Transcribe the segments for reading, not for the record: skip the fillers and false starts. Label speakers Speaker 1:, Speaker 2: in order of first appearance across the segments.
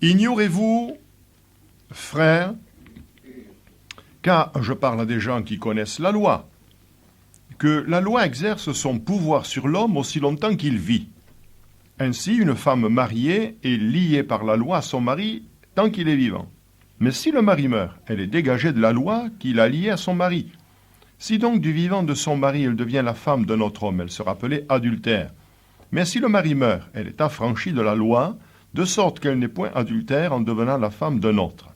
Speaker 1: Ignorez-vous, frères, car je parle à des gens qui connaissent la loi, que la loi exerce son pouvoir sur l'homme aussi longtemps qu'il vit. Ainsi, une femme mariée est liée par la loi à son mari tant qu'il est vivant. Mais si le mari meurt, elle est dégagée de la loi qui l'a liée à son mari. Si donc du vivant de son mari elle devient la femme d'un autre homme, elle sera appelée adultère. Mais si le mari meurt, elle est affranchie de la loi, de sorte qu'elle n'est point adultère en devenant la femme d'un autre.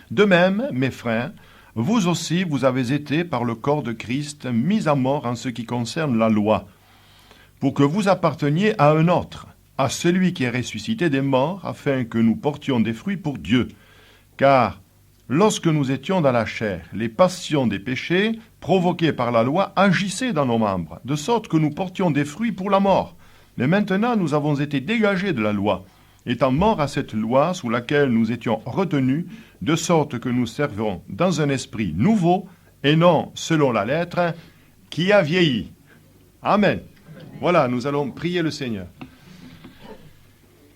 Speaker 1: De même, mes frères, vous aussi vous avez été par le corps de Christ mis à mort en ce qui concerne la loi, pour que vous apparteniez à un autre, à celui qui est ressuscité des morts, afin que nous portions des fruits pour Dieu. Car lorsque nous étions dans la chair, les passions des péchés, provoquées par la loi, agissaient dans nos membres, de sorte que nous portions des fruits pour la mort. Mais maintenant nous avons été dégagés de la loi, étant morts à cette loi sous laquelle nous étions retenus, de sorte que nous servons dans un esprit nouveau, et non selon la lettre qui a vieilli. Amen. Voilà, nous allons prier le Seigneur.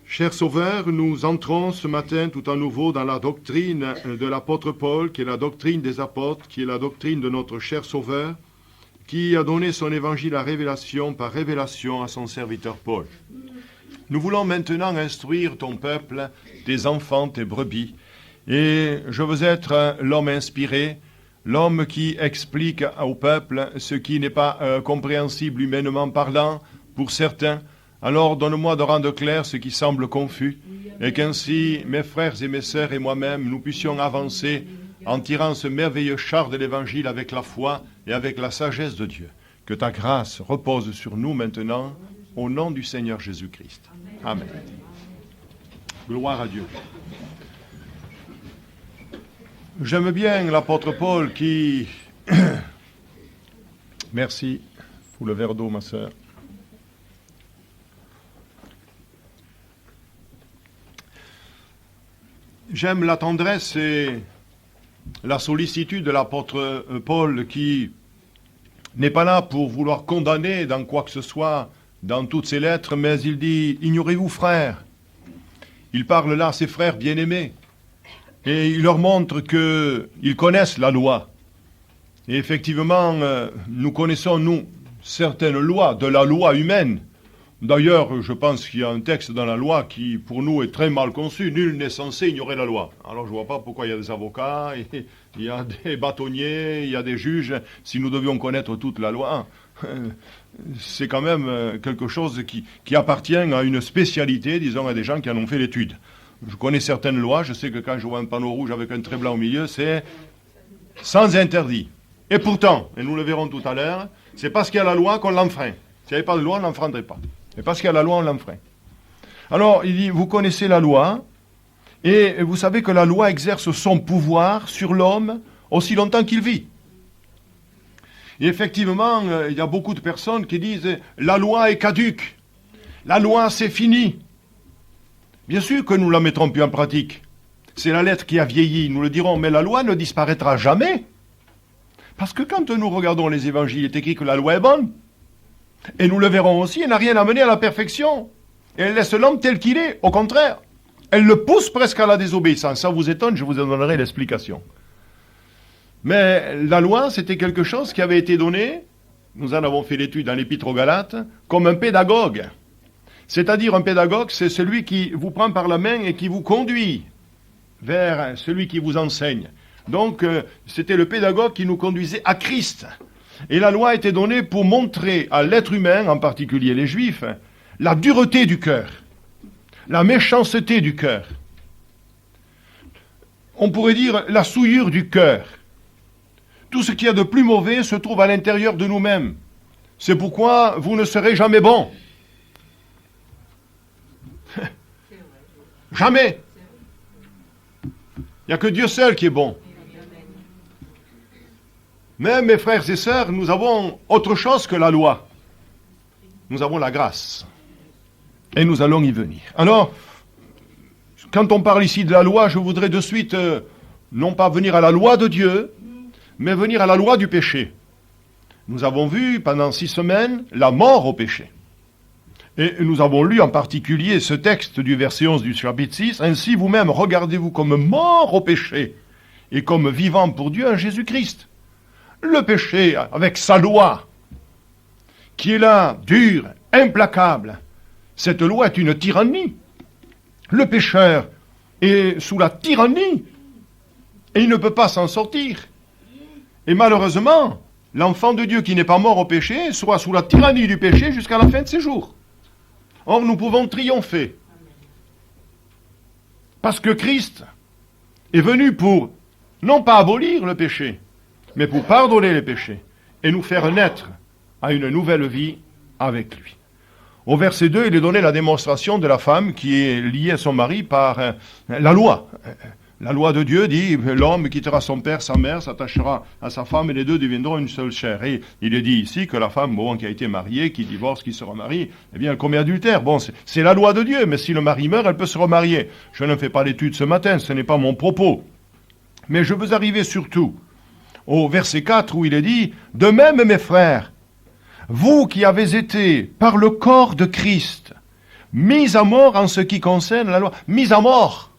Speaker 1: Cher Sauveur, nous entrons ce matin tout à nouveau dans la doctrine de l'apôtre Paul, qui est la doctrine des apôtres, qui est la doctrine de notre cher Sauveur, qui a donné son évangile à révélation par révélation à son serviteur Paul. Nous voulons maintenant instruire ton peuple, tes enfants, tes brebis, et je veux être l'homme inspiré, l'homme qui explique au peuple ce qui n'est pas compréhensible humainement parlant pour certains. Alors donne-moi de rendre clair ce qui semble confus, et qu'ainsi mes frères et mes sœurs et moi-même, nous puissions avancer en tirant ce merveilleux char de l'Évangile avec la foi et avec la sagesse de Dieu. Que ta grâce repose sur nous maintenant, au nom du Seigneur Jésus-Christ. Amen. Gloire à Dieu. J'aime bien l'apôtre Paul qui... Merci. Pour le verre d'eau, ma sœur. J'aime la tendresse et la sollicitude de l'apôtre Paul qui n'est pas là pour vouloir condamner dans quoi que ce soit, dans toutes ses lettres, mais il dit « Ignorez-vous, frères ». Il parle là à ses frères bien-aimés et il leur montre qu'ils connaissent la loi. Et effectivement, nous connaissons, nous, certaines lois, de la loi humaine. D'ailleurs, je pense qu'il y a un texte dans la loi qui, pour nous, est très mal conçu. Nul n'est censé ignorer la loi. Alors, je ne vois pas pourquoi il y a des avocats, il y a des bâtonniers, il y a des juges. Si nous devions connaître toute la loi, c'est quand même quelque chose qui appartient à une spécialité, disons, à des gens qui en ont fait l'étude. Je connais certaines lois. Je sais que quand je vois un panneau rouge avec un trait blanc au milieu, c'est sans interdit. Et pourtant, et nous le verrons tout à l'heure, c'est parce qu'il y a la loi qu'on l'enfreint. S'il n'y avait pas de loi, on ne l'enfreindrait pas. Et parce qu'il y a la loi, on l'enfreint. Alors, il dit, vous connaissez la loi, et vous savez que la loi exerce son pouvoir sur l'homme aussi longtemps qu'il vit. Et effectivement, il y a beaucoup de personnes qui disent, la loi est caduque, la loi c'est fini. Bien sûr que nous ne la mettrons plus en pratique. C'est la lettre qui a vieilli, nous le dirons, mais la loi ne disparaîtra jamais. Parce que quand nous regardons les évangiles, il est écrit que la loi est bonne. Et nous le verrons aussi, elle n'a rien amené à la perfection. Et elle laisse l'homme tel qu'il est, au contraire. Elle le pousse presque à la désobéissance. Ça vous étonne, je vous en donnerai l'explication. Mais la loi, c'était quelque chose qui avait été donné, nous en avons fait l'étude dans l'Épître aux Galates, comme un pédagogue. C'est-à-dire un pédagogue, c'est celui qui vous prend par la main et qui vous conduit vers celui qui vous enseigne. Donc, c'était le pédagogue qui nous conduisait à Christ. Et la loi était donnée pour montrer à l'être humain, en particulier les Juifs, la dureté du cœur, la méchanceté du cœur. On pourrait dire la souillure du cœur. Tout ce qu'il y a de plus mauvais se trouve à l'intérieur de nous-mêmes. C'est pourquoi vous ne serez jamais bons. Jamais. Il n'y a que Dieu seul qui est bon. Mais, mes frères et sœurs, nous avons autre chose que la loi. Nous avons la grâce. Et nous allons y venir. Alors, quand on parle ici de la loi, je voudrais de suite, non pas venir à la loi de Dieu, mais venir à la loi du péché. Nous avons vu pendant 6 semaines la mort au péché. Et nous avons lu en particulier ce texte du verset 11 du chapitre 6. « Ainsi vous-même regardez-vous comme mort au péché et comme vivant pour Dieu en Jésus-Christ. » Le péché, avec sa loi, qui est là, dure, implacable, cette loi est une tyrannie. Le pécheur est sous la tyrannie et il ne peut pas s'en sortir. Et malheureusement, l'enfant de Dieu qui n'est pas mort au péché sera sous la tyrannie du péché jusqu'à la fin de ses jours. Or, nous pouvons triompher. Parce que Christ est venu pour, non pas abolir le péché, mais pour pardonner les péchés et nous faire naître à une nouvelle vie avec lui. Au verset 2, il est donné la démonstration de la femme qui est liée à son mari par la loi. La loi de Dieu dit, l'homme quittera son père, sa mère, s'attachera à sa femme et les deux deviendront une seule chair. Et il est dit ici que la femme, qui a été mariée, qui divorce, qui se remarie, eh bien elle commet adultère. C'est la loi de Dieu, mais si le mari meurt, elle peut se remarier. Je ne fais pas l'étude ce matin, ce n'est pas mon propos. Mais je veux arriver surtout au verset 4 où il est dit, « De même, mes frères, vous qui avez été, par le corps de Christ, mis à mort en ce qui concerne la loi. » Mis à mort.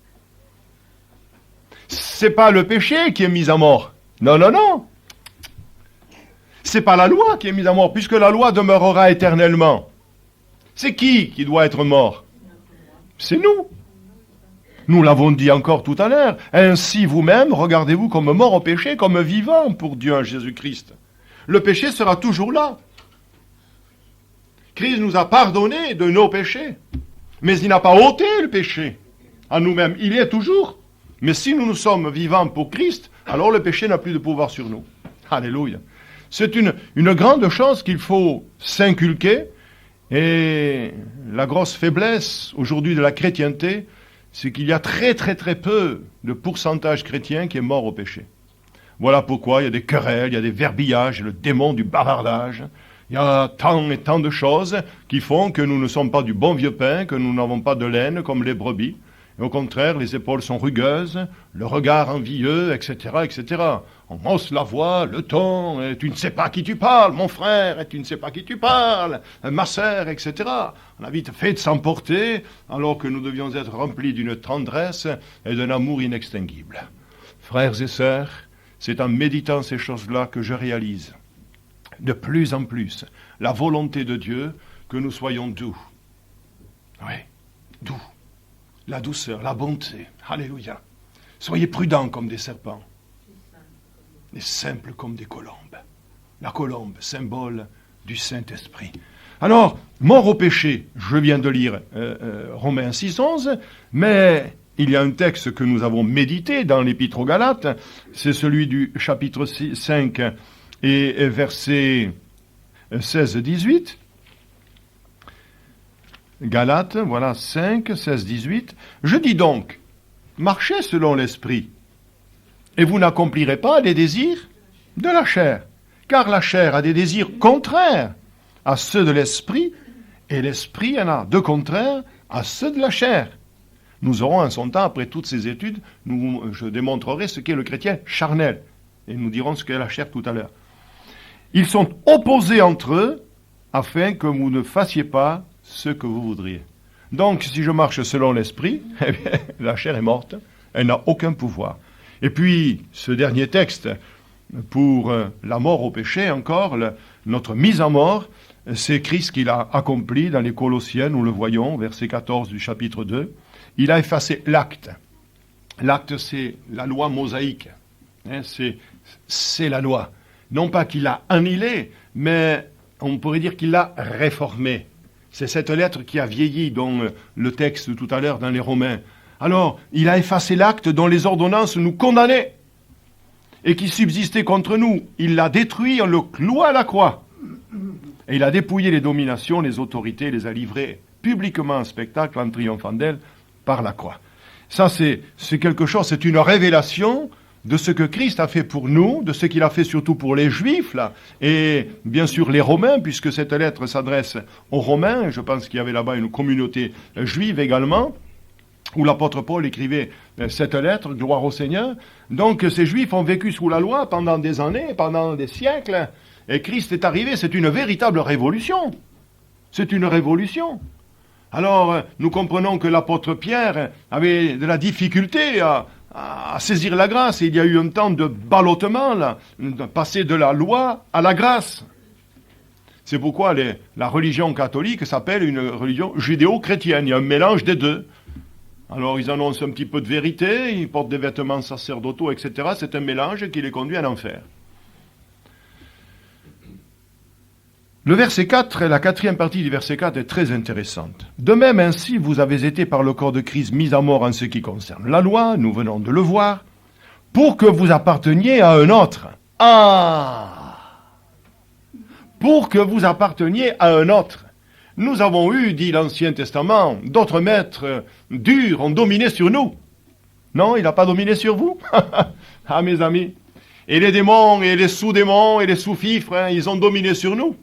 Speaker 1: C'est pas le péché qui est mis à mort. Non, non, non. C'est pas la loi qui est mise à mort, puisque la loi demeurera éternellement. C'est qui doit être mort? C'est nous. Nous l'avons dit encore tout à l'heure. Ainsi vous-même, regardez-vous comme mort au péché, comme vivant pour Dieu en Jésus-Christ. Le péché sera toujours là. Christ nous a pardonné de nos péchés. Mais il n'a pas ôté le péché à nous-mêmes. Il y est toujours. Mais si nous sommes vivants pour Christ, alors le péché n'a plus de pouvoir sur nous. Alléluia. C'est une grande chose qu'il faut s'inculquer. Et la grosse faiblesse aujourd'hui de la chrétienté, c'est qu'il y a très très très peu de pourcentage chrétien qui est mort au péché. Voilà pourquoi il y a des querelles, il y a des verbillages, le démon du bavardage. Il y a tant et tant de choses qui font que nous ne sommes pas du bon vieux pain, que nous n'avons pas de laine comme les brebis. Et au contraire, les épaules sont rugueuses, le regard envieux, etc., etc. On hausse la voix, le ton, et tu ne sais pas à qui tu parles, mon frère, et tu ne sais pas à qui tu parles, ma sœur, etc. On a vite fait de s'emporter, alors que nous devions être remplis d'une tendresse et d'un amour inextinguible. Frères et sœurs, c'est en méditant ces choses-là que je réalise de plus en plus la volonté de Dieu que nous soyons doux. Oui, doux. La douceur, la bonté. Alléluia. Soyez prudents comme des serpents. Et simples comme des colombes. La colombe, symbole du Saint-Esprit. Alors, mort au péché, je viens de lire Romains 6:11, mais il y a un texte que nous avons médité dans l'Épître aux Galates, c'est celui du chapitre 5 et versets 16-18. Galates, voilà, 5, 16, 18. Je dis donc, marchez selon l'esprit, et vous n'accomplirez pas les désirs de la chair, car la chair a des désirs contraires à ceux de l'esprit, et l'esprit en a de contraires à ceux de la chair. Nous aurons en son temps, après toutes ces études, je démontrerai ce qu'est le chrétien charnel, et nous dirons ce qu'est la chair tout à l'heure. Ils sont opposés entre eux, afin que vous ne fassiez pas ce que vous voudriez. Donc, si je marche selon l'esprit, eh bien, la chair est morte, elle n'a aucun pouvoir. Et puis, ce dernier texte, pour la mort au péché encore, notre mise à mort, c'est Christ qui l'a accompli dans les Colossiens, nous le voyons, verset 14 du chapitre 2. Il a effacé l'acte. L'acte, c'est la loi mosaïque. C'est la loi. Non pas qu'il l'a annihilée, mais on pourrait dire qu'il l'a réformée. C'est cette lettre qui a vieilli, dont le texte tout à l'heure dans les Romains. Alors, il a effacé l'acte dont les ordonnances nous condamnaient et qui subsistait contre nous. Il l'a détruit, on le cloua à la croix. Et il a dépouillé les dominations, les autorités, les a livrées publiquement en spectacle en triomphant d'elles par la croix. Ça, c'est quelque chose, c'est une révélation de ce que Christ a fait pour nous, de ce qu'il a fait surtout pour les Juifs, là, et bien sûr les Romains, puisque cette lettre s'adresse aux Romains. Je pense qu'il y avait là-bas une communauté juive également, où l'apôtre Paul écrivait cette lettre, gloire au Seigneur. Donc ces Juifs ont vécu sous la loi pendant des années, pendant des siècles, et Christ est arrivé, c'est une véritable révolution. C'est une révolution. Alors, nous comprenons que l'apôtre Pierre avait de la difficulté à saisir la grâce. Et il y a eu un temps de ballottement, là, de passer de la loi à la grâce. C'est pourquoi la religion catholique s'appelle une religion judéo-chrétienne. Il y a un mélange des deux. Alors, ils annoncent un petit peu de vérité, ils portent des vêtements sacerdotaux, etc. C'est un mélange qui les conduit à l'enfer. Le verset 4, la quatrième partie du verset 4 est très intéressante. De même, ainsi, vous avez été par le corps de Christ mis à mort en ce qui concerne la loi, nous venons de le voir, pour que vous apparteniez à un autre. Pour que vous apparteniez à un autre. Nous avons eu, dit l'Ancien Testament, d'autres maîtres durs ont dominé sur nous. Non, il n'a pas dominé sur vous? Ah, mes amis. Et les démons, et les sous-démons, et les sous-fifres, hein, ils ont dominé sur nous.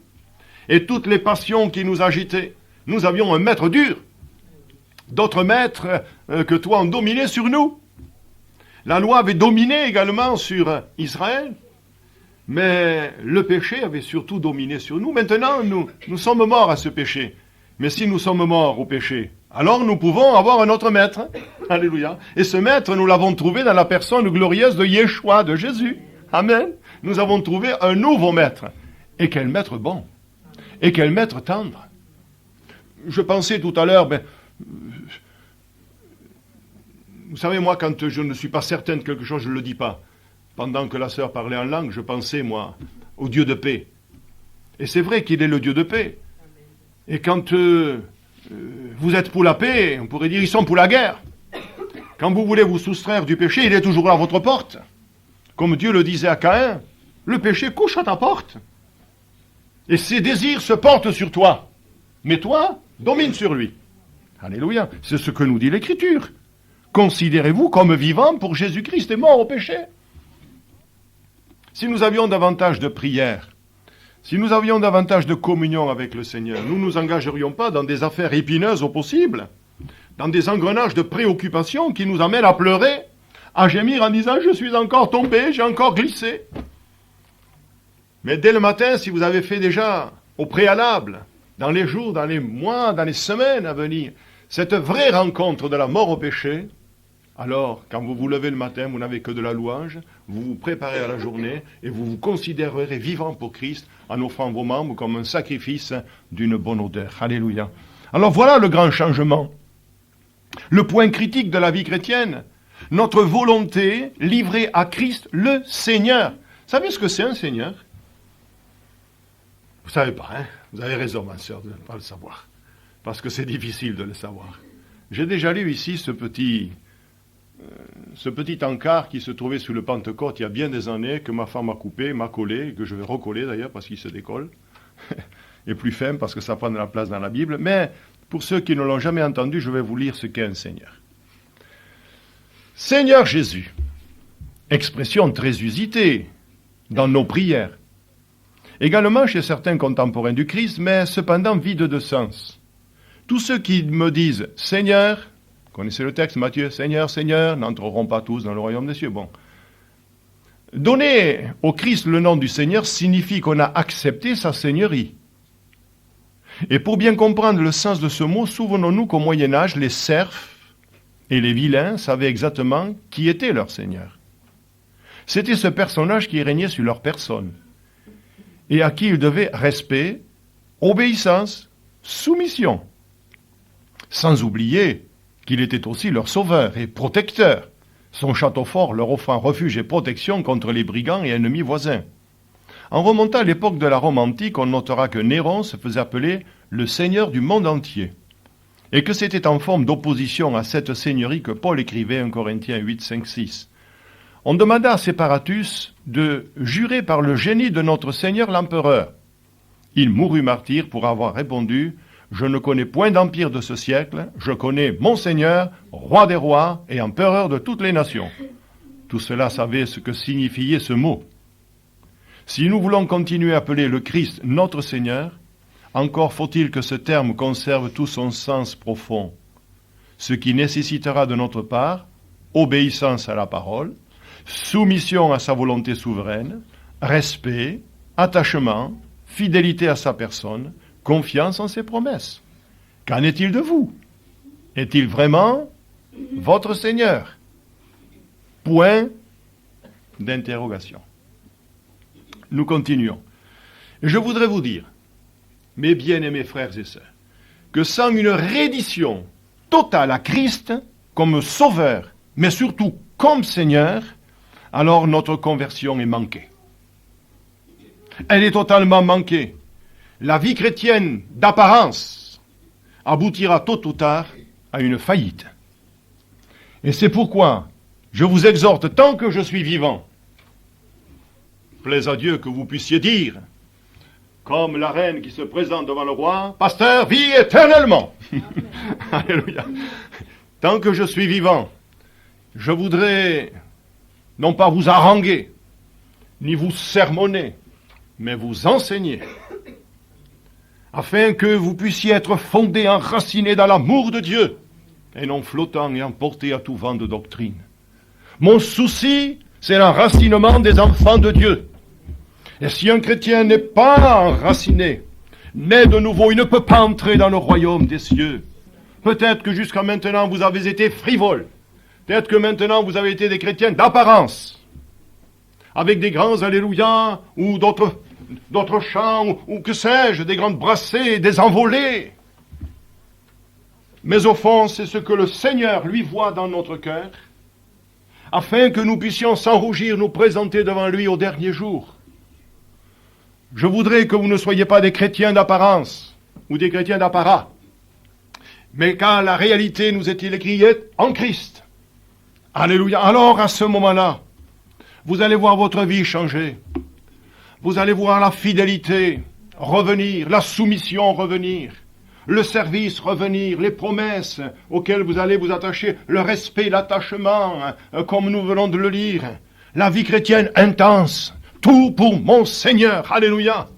Speaker 1: Et toutes les passions qui nous agitaient, nous avions un maître dur. D'autres maîtres que toi ont dominé sur nous. La loi avait dominé également sur Israël, mais le péché avait surtout dominé sur nous. Maintenant, nous sommes morts à ce péché. Mais si nous sommes morts au péché, alors nous pouvons avoir un autre maître. Alléluia. Et ce maître, nous l'avons trouvé dans la personne glorieuse de Yeshua, de Jésus. Amen. Nous avons trouvé un nouveau maître. Et quel maître bon. Et quel maître tendre. Je pensais tout à l'heure, vous savez, moi, quand je ne suis pas certain de quelque chose, je ne le dis pas. Pendant que la sœur parlait en langue, je pensais, moi, au Dieu de paix. Et c'est vrai qu'il est le Dieu de paix. Et quand vous êtes pour la paix, on pourrait dire, ils sont pour la guerre. Quand vous voulez vous soustraire du péché, il est toujours là à votre porte. Comme Dieu le disait à Caïn, le péché couche à ta porte. Et ses désirs se portent sur toi. Mais toi, domine sur lui. Alléluia. C'est ce que nous dit l'Écriture. Considérez-vous comme vivant pour Jésus-Christ et mort au péché. Si nous avions davantage de prière, si nous avions davantage de communion avec le Seigneur, nous ne nous engagerions pas dans des affaires épineuses au possible, dans des engrenages de préoccupation qui nous amènent à pleurer, à gémir en disant « je suis encore tombé, j'ai encore glissé ». Mais dès le matin, si vous avez fait déjà au préalable, dans les jours, dans les mois, dans les semaines à venir, cette vraie rencontre de la mort au péché, alors, quand vous vous levez le matin, vous n'avez que de la louange, vous vous préparez à la journée et vous vous considérerez vivant pour Christ en offrant vos membres comme un sacrifice d'une bonne odeur. Alléluia. Alors voilà le grand changement. Le point critique de la vie chrétienne, notre volonté livrée à Christ le Seigneur. Vous savez ce que c'est un Seigneur? Vous ne savez pas, hein? Vous avez raison, ma sœur, de ne pas le savoir. Parce que c'est difficile de le savoir. J'ai déjà lu ici ce petit encart qui se trouvait sous le Pentecôte il y a bien des années, que ma femme a coupé, m'a collé, que je vais recoller d'ailleurs parce qu'il se décolle, et plus fin parce que ça prend de la place dans la Bible. Mais pour ceux qui ne l'ont jamais entendu, je vais vous lire ce qu'est un Seigneur. Seigneur Jésus, expression très usitée dans nos prières, également chez certains contemporains du Christ, mais cependant vide de sens. Tous ceux qui me disent « Seigneur », connaissez le texte, Matthieu, « Seigneur, Seigneur », n'entreront pas tous dans le royaume des cieux. Bon. Donner au Christ le nom du Seigneur signifie qu'on a accepté sa seigneurie. Et pour bien comprendre le sens de ce mot, souvenons-nous qu'au Moyen-Âge, les serfs et les vilains savaient exactement qui était leur Seigneur. C'était ce personnage qui régnait sur leur personne et à qui ils devaient respect, obéissance, soumission. Sans oublier qu'il était aussi leur sauveur et protecteur, son château fort leur offrant refuge et protection contre les brigands et ennemis voisins. En remontant à l'époque de la Rome antique, on notera que Néron se faisait appeler le seigneur du monde entier, et que c'était en forme d'opposition à cette seigneurie que Paul écrivait en Corinthiens 8, 5, 6. On demanda à Séparatus de jurer par le génie de notre Seigneur l'empereur. Il mourut martyr pour avoir répondu « Je ne connais point d'empire de ce siècle, je connais mon Seigneur, roi des rois et empereur de toutes les nations. » Tout cela savait ce que signifiait ce mot. Si nous voulons continuer à appeler le Christ notre Seigneur, encore faut-il que ce terme conserve tout son sens profond, ce qui nécessitera de notre part obéissance à la parole, soumission à sa volonté souveraine, respect, attachement, fidélité à sa personne, confiance en ses promesses. Qu'en est-il de vous? Est-il vraiment votre Seigneur? Point d'interrogation. Nous continuons. Je voudrais vous dire, mes bien-aimés frères et sœurs, que sans une reddition totale à Christ comme Sauveur, mais surtout comme Seigneur, alors notre conversion est manquée. Elle est totalement manquée. La vie chrétienne d'apparence aboutira tôt ou tard à une faillite. Et c'est pourquoi je vous exhorte, tant que je suis vivant, plaise à Dieu que vous puissiez dire, comme la reine qui se présente devant le roi, « Pasteur, vis éternellement !» Alléluia. Tant que je suis vivant, je voudrais non pas vous haranguer, ni vous sermonner, mais vous enseigner, afin que vous puissiez être fondés, enracinés dans l'amour de Dieu, et non flottants et emportés à tout vent de doctrine. Mon souci, c'est l'enracinement des enfants de Dieu. Et si un chrétien n'est pas enraciné, né de nouveau, il ne peut pas entrer dans le royaume des cieux. Peut-être que jusqu'à maintenant, vous avez été frivoles. Peut-être que maintenant, vous avez été des chrétiens d'apparence, avec des grands alléluia, ou d'autres chants, ou que sais-je, des grandes brassées, des envolées. Mais au fond, c'est ce que le Seigneur, lui, voit dans notre cœur, afin que nous puissions sans rougir nous présenter devant lui au dernier jour. Je voudrais que vous ne soyez pas des chrétiens d'apparence, ou des chrétiens d'apparat, mais quand la réalité nous est-il écrit en Christ. Alléluia. Alors, à ce moment-là, vous allez voir votre vie changer. Vous allez voir la fidélité revenir, la soumission revenir, le service revenir, les promesses auxquelles vous allez vous attacher, le respect, l'attachement, comme nous venons de le lire, la vie chrétienne intense, tout pour mon Seigneur. Alléluia.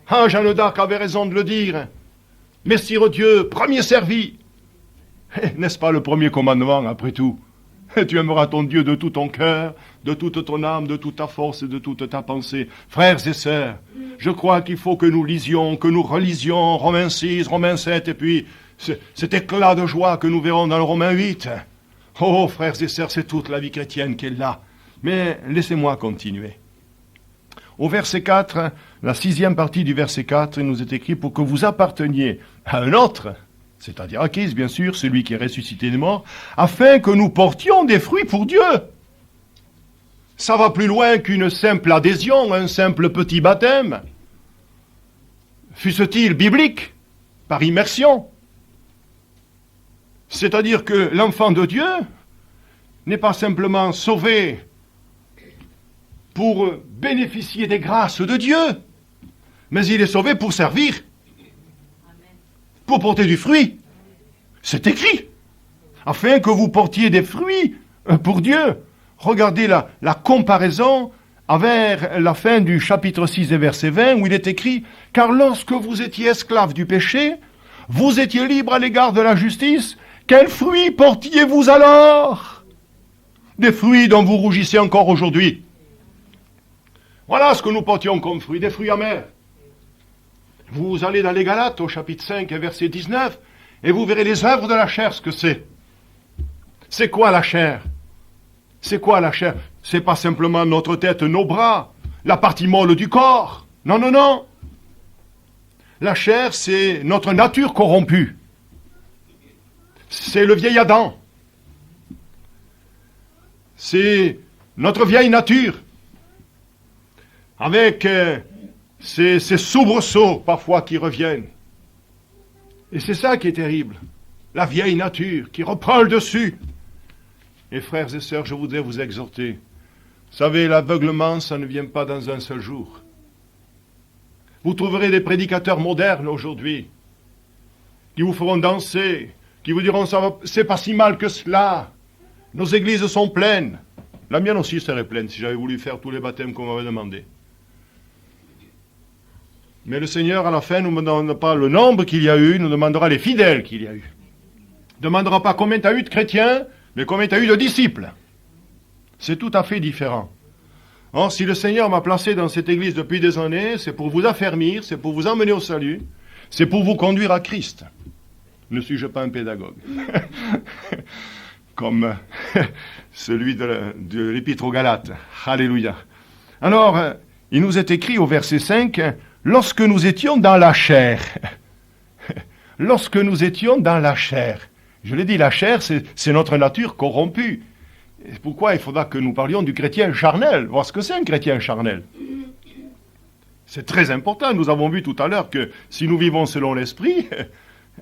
Speaker 1: Ah, Jeanne d'Arc avait raison de le dire. Messire Dieu, premier servi. N'est-ce pas le premier commandement, après tout? Tu aimeras ton Dieu de tout ton cœur, de toute ton âme, de toute ta force et de toute ta pensée. Frères et sœurs, je crois qu'il faut que nous lisions, que nous relisions Romains 6, Romains 7, et puis cet éclat de joie que nous verrons dans le Romains 8. Oh, frères et sœurs, c'est toute la vie chrétienne qui est là. Mais laissez-moi continuer. Au verset 4, la 6e partie du verset 4, il nous est écrit « Pour que vous apparteniez à un autre », c'est-à-dire à Christ, bien sûr, celui qui est ressuscité des morts, afin que nous portions des fruits pour Dieu. Ça va plus loin qu'une simple adhésion, un simple petit baptême, fût-ce-t-il biblique, par immersion. C'est-à-dire que l'enfant de Dieu n'est pas simplement sauvé pour bénéficier des grâces de Dieu, mais il est sauvé pour servir, pour porter du fruit. C'est écrit. Afin que vous portiez des fruits pour Dieu. Regardez la comparaison avec la fin du chapitre 6 et verset 20 où il est écrit « Car lorsque vous étiez esclaves du péché, vous étiez libres à l'égard de la justice, quels fruits portiez-vous alors? Des fruits dont vous rougissez encore aujourd'hui. » Voilà ce que nous portions comme fruits, des fruits amers. Vous allez dans les Galates au chapitre 5 et verset 19 et vous verrez les œuvres de la chair, ce que c'est. C'est quoi la chair? C'est quoi la chair? C'est pas simplement notre tête, nos bras, la partie molle du corps. Non, non, non. La chair, c'est notre nature corrompue. C'est le vieil Adam. C'est notre vieille nature. Avec ces soubresauts parfois qui reviennent. Et c'est ça qui est terrible. La vieille nature qui reprend le dessus. Et frères et sœurs, je voudrais vous exhorter. Vous savez, l'aveuglement, ça ne vient pas dans un seul jour. Vous trouverez des prédicateurs modernes aujourd'hui qui vous feront danser, qui vous diront c'est pas si mal que cela. Nos églises sont pleines. La mienne aussi serait pleine si j'avais voulu faire tous les baptêmes qu'on m'avait demandé. Mais le Seigneur, à la fin, ne nous demande pas le nombre qu'il y a eu, nous demandera les fidèles qu'il y a eu. Il ne demandera pas combien tu as eu de chrétiens, mais combien tu as eu de disciples. C'est tout à fait différent. Or, si le Seigneur m'a placé dans cette église depuis des années, c'est pour vous affermir, c'est pour vous emmener au salut, c'est pour vous conduire à Christ. Ne suis-je pas un pédagogue? Comme celui de l'Épître aux Galates. Alléluia. Alors, il nous est écrit au verset 5, « Lorsque nous étions dans la chair. » Lorsque nous étions dans la chair. Je l'ai dit, la chair, c'est notre nature corrompue. Et pourquoi il faudra que nous parlions du chrétien charnel? Voir ce que c'est un chrétien charnel. C'est très important. Nous avons vu tout à l'heure que si nous vivons selon l'esprit,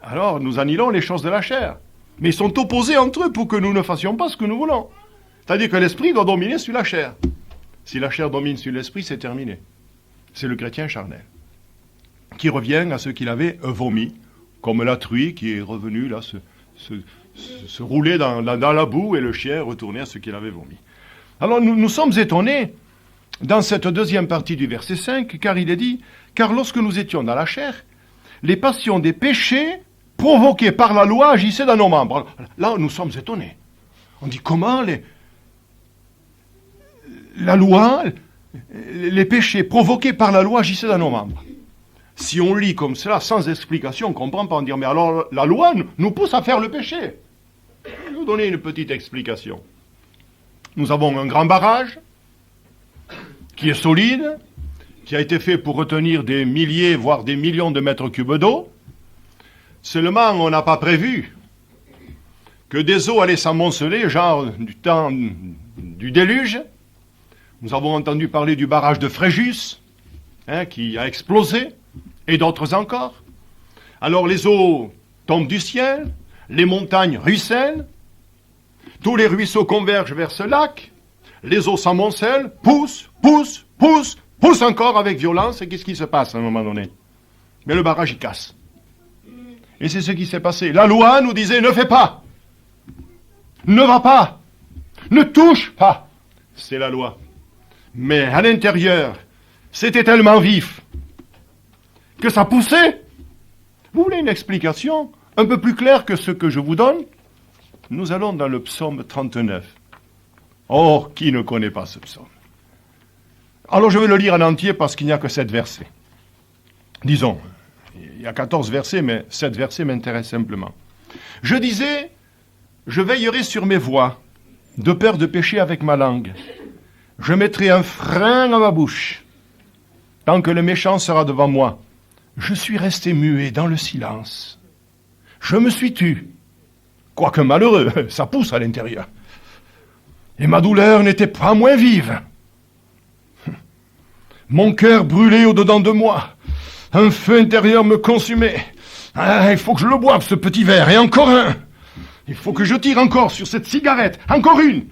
Speaker 1: alors nous annihilons les choses de la chair. Mais ils sont opposés entre eux pour que nous ne fassions pas ce que nous voulons. C'est-à-dire que l'esprit doit dominer sur la chair. Si la chair domine sur l'esprit, c'est terminé. C'est le chrétien charnel, qui revient à ce qu'il avait vomi, comme la truie qui est revenue là, se rouler dans la boue, et le chien est retourné à ce qu'il avait vomi. Alors nous sommes étonnés dans cette deuxième partie du verset 5, car il est dit, « Car lorsque nous étions dans la chair, les passions des péchés provoqués par la loi agissaient dans nos membres. » Là, nous sommes étonnés. On dit, comment la loi, les péchés provoqués par la loi agissaient dans nos membres? Si on lit comme cela, sans explication, on ne comprend pas. On dit, mais alors la loi nous pousse à faire le péché. Je vais vous donner une petite explication. Nous avons un grand barrage qui est solide, qui a été fait pour retenir des milliers, voire des millions de mètres cubes d'eau. Seulement, on n'a pas prévu que des eaux allaient s'amonceler, genre du temps du déluge. Nous avons entendu parler du barrage de Fréjus, qui a explosé, et d'autres encore. Alors les eaux tombent du ciel, les montagnes ruissellent, tous les ruisseaux convergent vers ce lac, les eaux s'amoncellent, poussent encore avec violence, et qu'est-ce qui se passe à un moment donné? Mais le barrage, il casse. Et c'est ce qui s'est passé. La loi nous disait, ne fais pas, ne va pas, ne touche pas. C'est la loi. Mais à l'intérieur, c'était tellement vif que ça poussait. Vous voulez une explication un peu plus claire que ce que je vous donne? Nous allons dans le psaume 39. Oh, qui ne connaît pas ce psaume? Alors je vais le lire en entier parce qu'il n'y a que 7 versets. Disons, il y a 14 versets, mais 7 versets m'intéressent simplement. Je disais, je veillerai sur mes voies, de peur de pécher avec ma langue. Je mettrai un frein à ma bouche, tant que le méchant sera devant moi. Je suis resté muet dans le silence. Je me suis tu, quoique malheureux, ça pousse à l'intérieur. Et ma douleur n'était pas moins vive. Mon cœur brûlait au-dedans de moi. Un feu intérieur me consumait. Ah, il faut que je le boive, ce petit verre, et encore un. Il faut que je tire encore sur cette cigarette, encore une.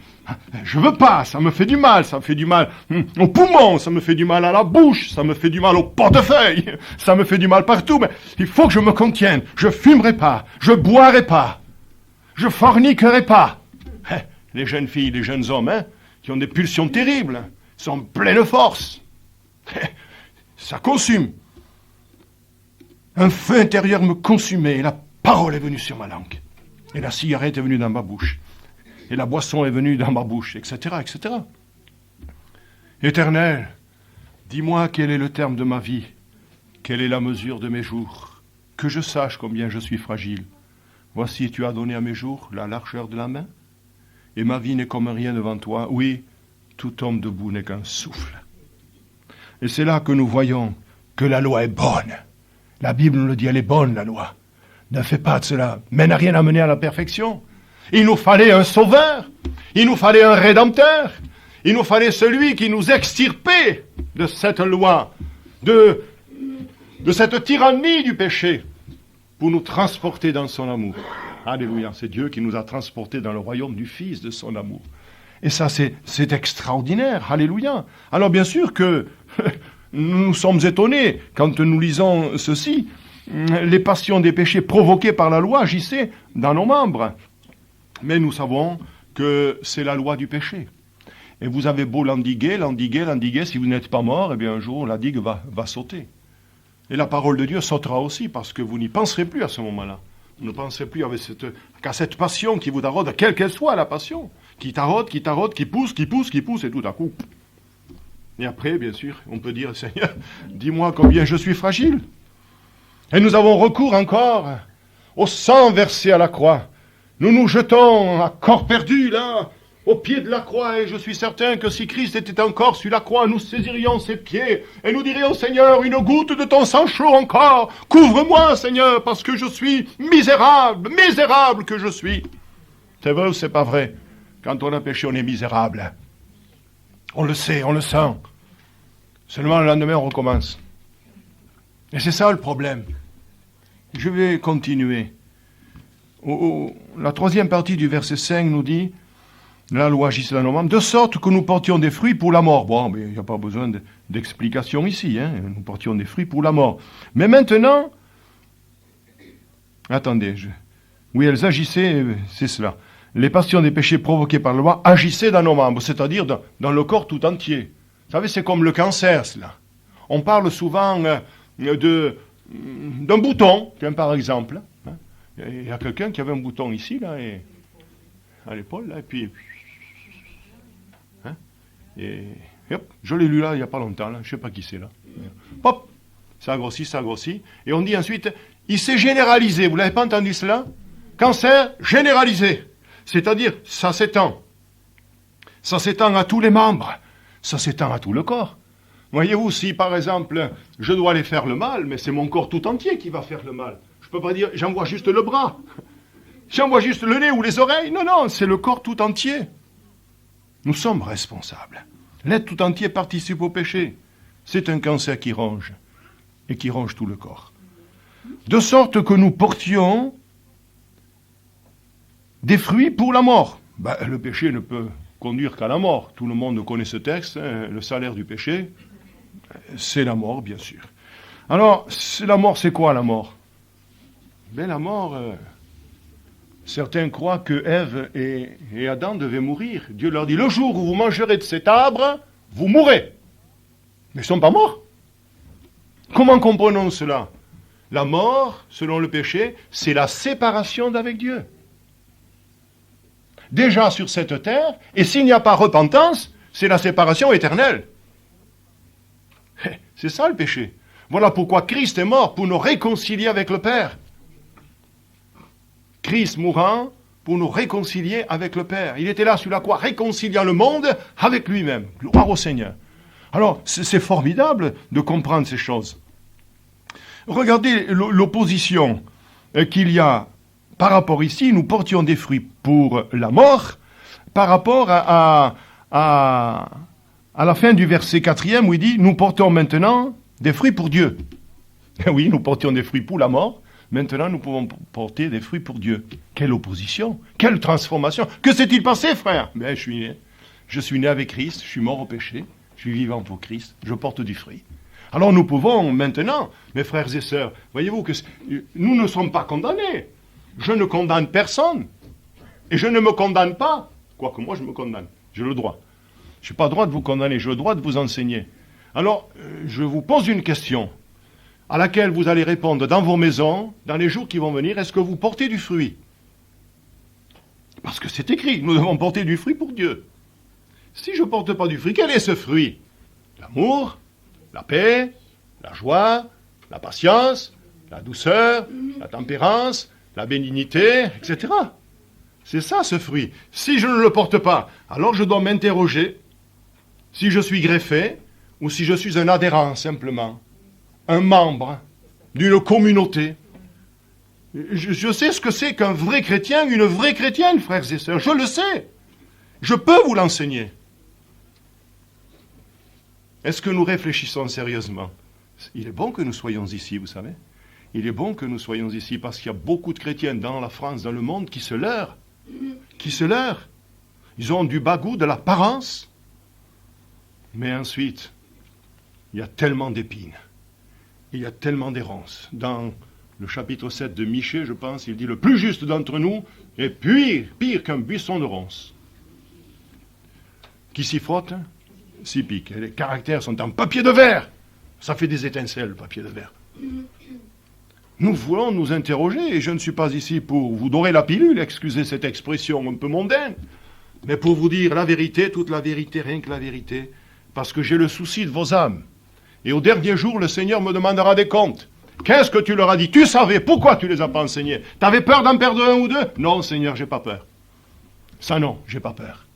Speaker 1: Je veux pas, ça me fait du mal, ça me fait du mal aux poumons, ça me fait du mal à la bouche, ça me fait du mal au portefeuille, ça me fait du mal partout, mais il faut que je me contienne. Je fumerai pas, je boirai pas, je forniquerai pas. Les jeunes filles, les jeunes hommes, qui ont des pulsions terribles, sont pleins de force. Ça consume. Un feu intérieur me consumait, et la parole est venue sur ma langue. Et la cigarette est venue dans ma bouche. Et la boisson est venue dans ma bouche, etc., etc. Éternel, dis-moi quel est le terme de ma vie, quelle est la mesure de mes jours, que je sache combien je suis fragile. Voici, tu as donné à mes jours la largeur de la main, et ma vie n'est comme rien devant toi. Oui, tout homme debout n'est qu'un souffle. Et c'est là que nous voyons que la loi est bonne. La Bible nous le dit, elle est bonne, la loi. Ne fais pas de cela, mais n'a rien à mener à la perfection. Il nous fallait un sauveur, il nous fallait un rédempteur, il nous fallait celui qui nous extirpait de cette loi, de cette tyrannie du péché, pour nous transporter dans son amour. Alléluia, c'est Dieu qui nous a transportés dans le royaume du Fils de son amour. Et ça, c'est extraordinaire, alléluia. Alors bien sûr que nous sommes étonnés quand nous lisons ceci. Les passions des péchés provoquées par la loi agissaient dans nos membres. Mais nous savons que c'est la loi du péché. Et vous avez beau l'endiguer, si vous n'êtes pas mort, eh bien un jour la digue va sauter. Et la parole de Dieu sautera aussi, parce que vous n'y penserez plus à ce moment-là. Vous ne penserez plus qu'à cette passion qui vous taraude, quelle qu'elle soit la passion, qui taraude, qui pousse, et tout à coup. Et après, bien sûr, on peut dire, Seigneur, dis-moi combien je suis fragile. Et nous avons recours encore au sang versé à la croix. Nous nous jetons à corps perdu, là, au pied de la croix, et je suis certain que si Christ était encore sur la croix, nous saisirions ses pieds, et nous dirions, Seigneur, une goutte de ton sang chaud encore, couvre-moi, Seigneur, parce que je suis misérable, misérable que je suis. C'est vrai ou c'est pas vrai? Quand on a péché, on est misérable. On le sait, on le sent. Seulement le lendemain, on recommence. Et c'est ça le problème. Je vais continuer. La troisième partie du verset 5 nous dit, la loi agissait dans nos membres, de sorte que nous portions des fruits pour la mort. Bon, mais il n'y a pas besoin d'explication ici. Hein. Nous portions des fruits pour la mort. Mais maintenant, attendez, oui, elles agissaient, c'est cela. Les passions des péchés provoqués par la loi agissaient dans nos membres, c'est-à-dire dans le corps tout entier. Vous savez, c'est comme le cancer, cela. On parle souvent d'un bouton, tiens, par exemple. Hein. Il y a quelqu'un qui avait un bouton ici, là, et, à l'épaule, là, et puis... Hein, et hop, je l'ai lu là, il n'y a pas longtemps, là, je ne sais pas qui c'est, là. Hop, ça a grossi, et on dit ensuite, il s'est généralisé, vous n'avez pas entendu cela? Cancer généralisé, c'est-à-dire, ça s'étend à tous les membres, ça s'étend à tout le corps. Voyez-vous, si par exemple, je dois aller faire le mal, mais c'est mon corps tout entier qui va faire le mal. Je ne peux pas dire, j'envoie juste le bras, j'envoie juste le nez ou les oreilles. Non, non, c'est le corps tout entier. Nous sommes responsables. L'être tout entier participe au péché. C'est un cancer qui ronge, et qui ronge tout le corps. De sorte que nous portions des fruits pour la mort. Ben, le péché ne peut conduire qu'à la mort. Tout le monde connaît ce texte, hein, le salaire du péché, c'est la mort, bien sûr. Alors, la mort, c'est quoi la mort? Ben, la mort, certains croient que Ève et Adam devaient mourir. Dieu leur dit, le jour où vous mangerez de cet arbre, vous mourrez. Mais ils ne sont pas morts. Comment comprenons cela? La mort, selon le péché, c'est la séparation d'avec Dieu. Déjà sur cette terre, et s'il n'y a pas repentance, c'est la séparation éternelle. C'est ça le péché. Voilà pourquoi Christ est mort, pour nous réconcilier avec le Père. Christ mourant pour nous réconcilier avec le Père. Il était là sur la croix, réconciliant le monde avec lui-même. Gloire au Seigneur. Alors, c'est formidable de comprendre ces choses. Regardez l'opposition qu'il y a par rapport ici. Nous portions des fruits pour la mort, par rapport à la fin du verset 4e où il dit, nous portons maintenant des fruits pour Dieu. Oui, nous portions des fruits pour la mort. Maintenant, nous pouvons porter des fruits pour Dieu. Quelle opposition, quelle transformation. Que s'est-il passé, frère? Ben, je suis né avec Christ, je suis mort au péché, je suis vivant pour Christ, je porte du fruit. Alors nous pouvons maintenant, mes frères et sœurs, voyez-vous que nous ne sommes pas condamnés. Je ne condamne personne. Et je ne me condamne pas. Quoique moi, je me condamne. J'ai le droit. Je n'ai pas le droit de vous condamner, j'ai le droit de vous enseigner. Alors, je vous pose une question à laquelle vous allez répondre dans vos maisons, dans les jours qui vont venir. Est-ce que vous portez du fruit? Parce que c'est écrit, nous devons porter du fruit pour Dieu. Si je ne porte pas du fruit, quel est ce fruit? L'amour, la paix, la joie, la patience, la douceur, la tempérance, la bénignité, etc. C'est ça ce fruit. Si je ne le porte pas, alors je dois m'interroger si je suis greffé ou si je suis un adhérent simplement, un membre d'une communauté. Je sais ce que c'est qu'un vrai chrétien, une vraie chrétienne, frères et sœurs. Je le sais. Je peux vous l'enseigner. Est-ce que nous réfléchissons sérieusement? Il est bon que nous soyons ici, vous savez. Il est bon que nous soyons ici parce qu'il y a beaucoup de chrétiens dans la France, dans le monde, qui se leurrent. Ils ont du bagou, de l'apparence. Mais ensuite, il y a tellement d'épines. Il y a tellement d'errance. Dans le chapitre 7 de Michée, je pense, il dit, le plus juste d'entre nous est pire qu'un buisson de ronces. Qui s'y frotte, s'y pique. Et les caractères sont en papier de verre. Ça fait des étincelles, le papier de verre. Nous voulons nous interroger, et je ne suis pas ici pour vous dorer la pilule, excusez cette expression un peu mondaine, mais pour vous dire la vérité, toute la vérité, rien que la vérité, parce que j'ai le souci de vos âmes. Et au dernier jour, le Seigneur me demandera des comptes. Qu'est-ce que tu leur as dit? Tu savais, pourquoi tu les as pas enseignés? T'avais peur d'en perdre un ou deux? Non, Seigneur, j'ai pas peur. Ça non, j'ai pas peur.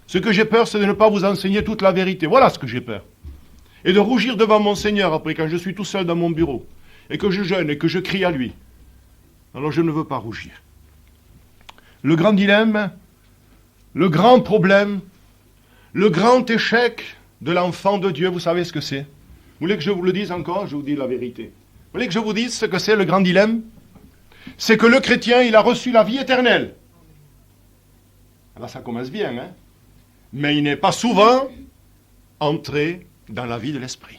Speaker 1: Ce que j'ai peur, c'est de ne pas vous enseigner toute la vérité. Voilà ce que j'ai peur. Et de rougir devant mon Seigneur après, quand je suis tout seul dans mon bureau, et que je jeûne, et que je crie à lui. Alors je ne veux pas rougir. Le grand dilemme, le grand problème, le grand échec de l'enfant de Dieu, vous savez ce que c'est? Vous voulez que je vous le dise encore? Je vous dis la vérité. Vous voulez que je vous dise ce que c'est le grand dilemme? C'est que le chrétien, il a reçu la vie éternelle. Là, ça commence bien, hein? Mais il n'est pas souvent entré dans la vie de l'esprit.